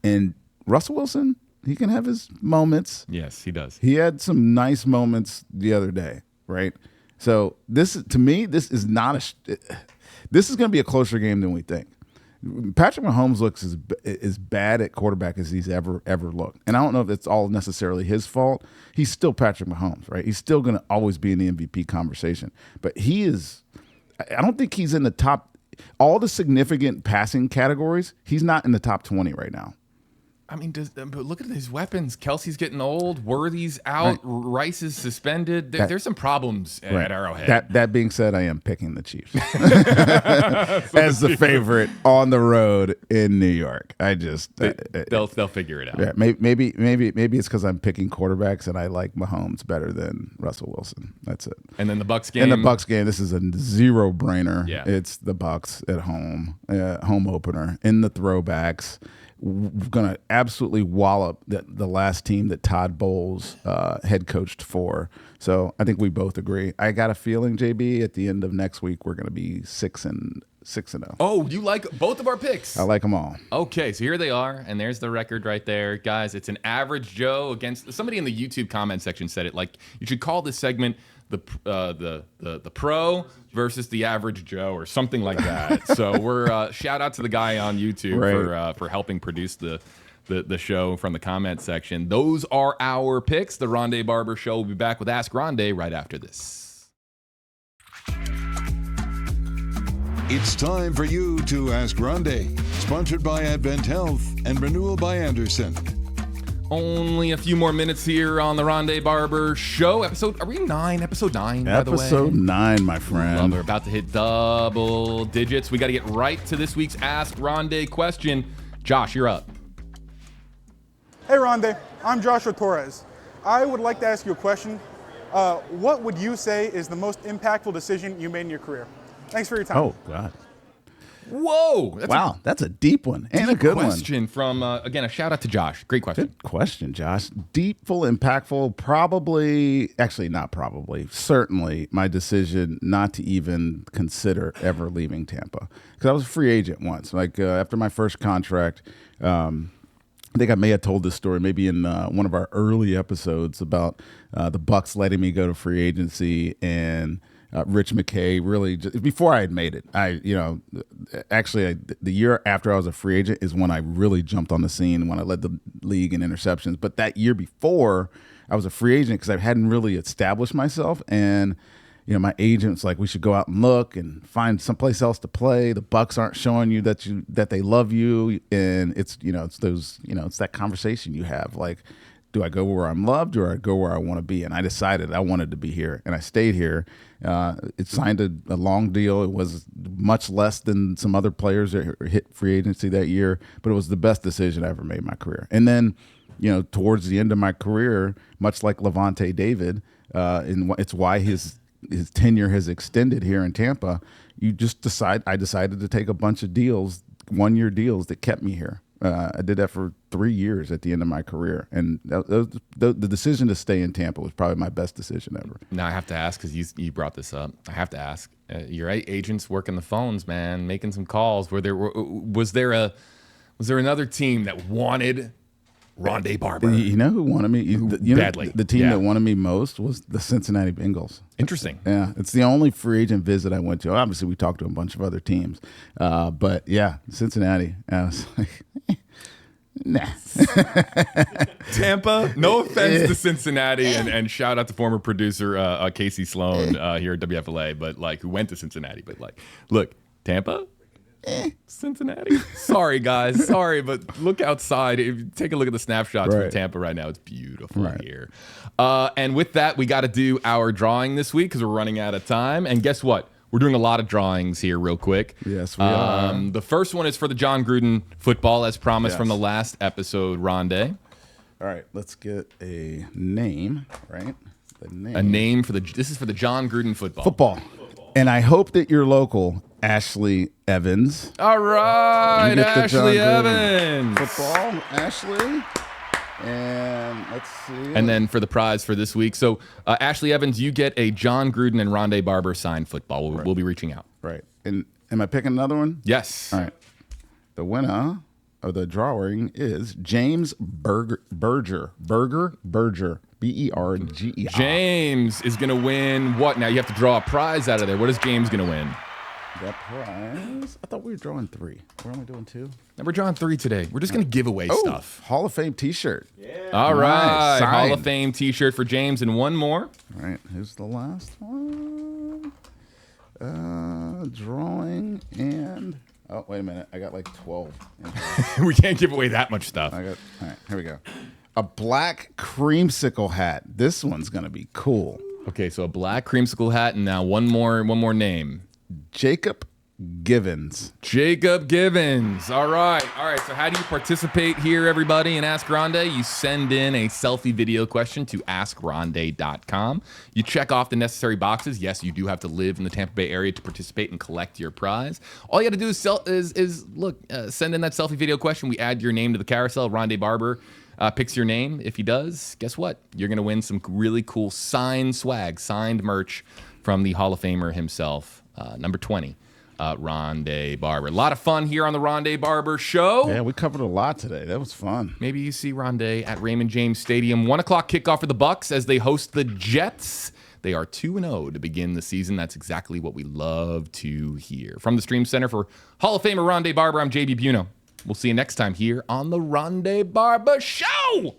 And Russell Wilson, he can have his moments. Yes, he does. He had some nice moments the other day, right? So this is going to be a closer game than we think. Patrick Mahomes looks as bad at quarterback as he's ever looked. And I don't know if it's all necessarily his fault. He's still Patrick Mahomes, right? He's still going to always be in the MVP conversation. But I don't think he's in the top, all the significant passing categories, he's not in the top 20 right now. I mean, but look at his weapons. Kelsey's getting old. Worthy's out. Right. Rice is suspended. There's some problems at Arrowhead. That being said, I am picking the Chiefs as the favorite on the road in New York. They'll figure it out. Yeah, maybe it's because I'm picking quarterbacks and I like Mahomes better than Russell Wilson. That's it. And then the Bucs game. This is a zero brainer. Yeah. It's the Bucs at home, home opener in the throwbacks. We're going to absolutely wallop the last team that Todd Bowles head coached for. So I think we both agree. I got a feeling, JB, at the end of next week we're going to be 6-0. Oh, you like both of our picks? I like them all. Okay, so here they are, and there's the record right there, guys. It's an average Joe against somebody in the YouTube comment section said it like you should call this segment the pro versus the average Joe or something like that. So we're shout out to the guy on YouTube for helping produce the show from the comment section. Those are our picks. The Rondé Barber Show will be back with Ask Rondé right after this. It's time for you to Ask Rondé, sponsored by Advent Health and Renewal by Andersen. Only a few more minutes here on the Rondé Barber Show. Are we 9? Episode 9, by the way? Episode 9, my friend. We're about to hit double digits. We got to get right to this week's Ask Rondé question. Josh, you're up. Hey, Rondé. I'm Joshua Torres. I would like to ask you a question. What would you say is the most impactful decision you made in your career? Thanks for your time. Oh, God. Whoa. That's a deep one and a good question from, again, a shout out to Josh. Great question. Good question, Josh. Deepful, impactful, certainly my decision not to even consider ever leaving Tampa. Because I was a free agent once. Like after my first contract, I think I may have told this story maybe in one of our early episodes about the Bucs letting me go to free agency and Rich McKay really before I had made it. The year after I was a free agent is when I really jumped on the scene when I led the league in interceptions. But that year before I was a free agent because I hadn't really established myself. And, my agent's like, we should go out and look and find someplace else to play. The Bucs aren't showing you that they love you, and it's it's that conversation you have like, do I go where I'm loved or I go where I want to be? And I decided I wanted to be here, and I stayed here. It signed a long deal. It was much less than some other players that hit free agency that year, but it was the best decision I ever made in my career. And then, towards the end of my career, much like Levante David, and it's why his tenure has extended here in Tampa. I decided to take a bunch of deals, 1-year deals that kept me here. I did that for 3 years at the end of my career, and the decision to stay in Tampa was probably my best decision ever. Now I have to ask, because you brought this up. I have to ask. Your agents working the phones, man, making some calls. Was there another team that wanted Rondé Barber? You know who wanted me? Badly. The team that wanted me most was the Cincinnati Bengals. Interesting. Yeah, it's the only free agent visit I went to. Obviously, we talked to a bunch of other teams, but yeah, Cincinnati. I was like, nah. Tampa. No offense to Cincinnati, and shout out to former producer Casey Sloan here at WFLA, but who went to Cincinnati. But look, Tampa. Cincinnati. Sorry, guys. Sorry, but look outside. If you take a look at the snapshots from Tampa right now, it's beautiful here. And with that, we got to do our drawing this week because we're running out of time. And guess what? We're doing a lot of drawings here real quick. Yes, we are. The first one is for the John Gruden football, as promised from the last episode, Rondé. All right, let's get a name, right? A name for this is for the John Gruden football. And I hope that you're local, Ashley Evans. All right, Ashley Evans. Football, Ashley. And let's see. And then for the prize for this week. So, Ashley Evans, you get a John Gruden and Rondé Barber signed football. We'll be reaching out. Right. And am I picking another one? Yes. All right. The winner of the drawing is James Berger. Berger. B-E-R-G-E-R. James is going to win what? Now you have to draw a prize out of there. What is James going to win? That prize? I thought we were drawing 3. We're only doing 2? No, we're drawing 3 today. We're just going to give away stuff. Hall of Fame t-shirt. Yeah. All right. Signed. Hall of Fame t-shirt for James and one more. All right. Who's the last one? Drawing and... Oh, wait a minute. I got 12. We can't give away that much stuff. All right. Here we go. A black creamsicle hat. This one's going to be cool. Okay, so a black creamsicle hat, and now one more name. Jacob Givens. Jacob Givens. All right. So how do you participate here, everybody, in Ask Rondé? You send in a selfie video question to AskRondé.com. You check off the necessary boxes. Yes, you do have to live in the Tampa Bay area to participate and collect your prize. All you got to do is send in that selfie video question. We add your name to the carousel. Rondé Barber picks your name. If he does, guess what? You're going to win some really cool signed swag, signed merch from the Hall of Famer himself, number 20, Rondé Barber. A lot of fun here on the Rondé Barber Show. Yeah, we covered a lot today. That was fun. Maybe you see Rondé at Raymond James Stadium. 1 o'clock kickoff for the Bucs as they host the Jets. They are 2-0 to begin the season. That's exactly what we love to hear. From the Stream Center for Hall of Famer Rondé Barber, I'm JB Buno. We'll see you next time here on the Rondé Barber Show.